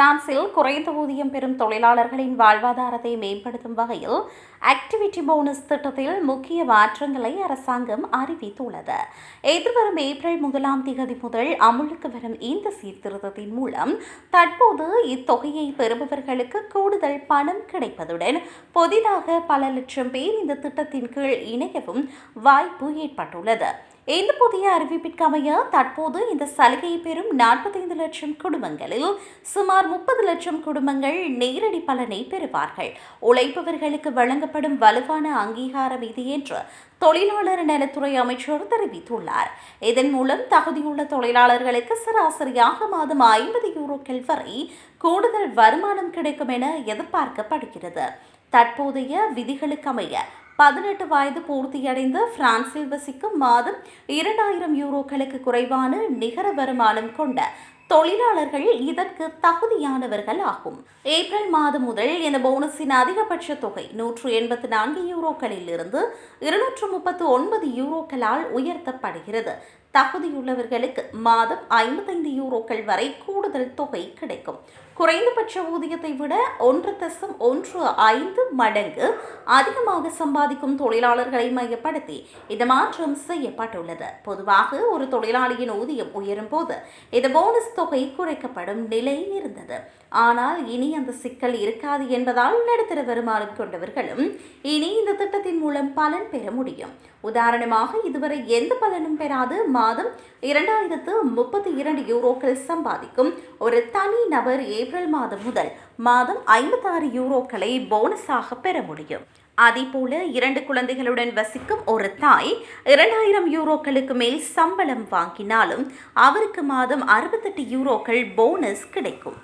பிரான்சில் குறைந்த ஊதியம் பெறும் தொழிலாளர்களின் வாழ்வாதாரத்தை மேம்படுத்தும் வகையில் ஆக்டிவிட்டி போனஸ் திட்டத்தில் முக்கிய மாற்றங்களை அரசாங்கம் அறிவித்துள்ளது. எதிர்வரும் ஏப்ரல் 1ஆம் தேதி முதல் அமுலுக்கு வரும் இந்த சீர்திருத்தத்தின் மூலம் தற்போது இத்தொகையை பெறுபவர்களுக்கு கூடுதல் பணம் கிடைப்பதுடன் புதிதாக பல லட்சம் பேர் இந்த திட்டத்தின் கீழ் இணையவும் வாய்ப்பு ஏற்பட்டுள்ளது. இந்த புதிய அறிவிப்பிற்கமைய தற்போது இந்த சலுகையை பெறும் 45 லட்சம் குடும்பங்களில் சுமார் 30 லட்சம் குடும்பங்கள் நேரடி பலனை பெறுவார்கள். உழைப்பவர்களுக்கு வழங்கப்படும் வலுவான அங்கீகாரம் இது என்று தொழிலாளர் நலத்துறை அமைச்சர் தெரிவித்துள்ளார். இதன் மூலம் தகுதியுள்ள தொழிலாளர்களுக்கு சராசரியாக மாதம் 50 யூரோக்கள் வரை கூடுதல் வருமானம் கிடைக்கும் என எதிர்பார்க்கப்படுகிறது. தற்போதைய விதிகளுக்கமைய 18 வயது பூர்த்தியடைந்த பிரான்சில் வசிக்கும் மாதம் 2000 யூரோக்களுக்கு குறைவான நிகர வருமானம் கொண்ட தொழிலாளர்கள் இதற்கு தகுதியானவர்கள் ஆகும். ஏப்ரல் மாதம் முதல் இந்த போனஸின் அதிகபட்ச தொகை 184 யூரோக்களில் இருந்து 239 யூரோக்களால் உயர்த்தப்படுகிறது. தகுதியுள்ளவர்களுக்கு மாதம் 55 யூரோக்கள் வரை கூடுதல் தொகை கிடைக்கும். குறைந்தபட்ச ஊதியத்தை விட 1.15 மடங்கு அதிகமாக சம்பாதிக்கும் தொழிலாளர்களை மையப்படுத்தி இந்த மாற்றம் செய்யப்பட்டுள்ளது. பொதுவாக ஒரு தொழிலாளியின் ஊதியம் உயரும் போது இந்த போனஸ் தொகை குறைக்கப்படும் நிலை இருந்தது. ஆனால் இனி அந்த சிக்கல் இருக்காது என்பதால் நடுத்தர வருமானம் கொண்டவர்களும் இனி இந்த திட்டத்தின் மூலம் பலன் பெற முடியும். உதாரணமாக, இதுவரை எந்த பலனும் பெறாது மாதம் 2032 யூரோக்கள் சம்பாதிக்கும் ஒரு தனி நபர் ஏப்ரல் மாதம் முதல் மாதம் 56 யூரோக்களை போனஸாக பெற முடியும். அதேபோல 2 குழந்தைகளுடன் வசிக்கும் ஒரு தாய் 2000 யூரோக்களுக்கு மேல் சம்பளம் வாங்கினாலும் அவருக்கு மாதம் 68 யூரோக்கள் போனஸ் கிடைக்கும்.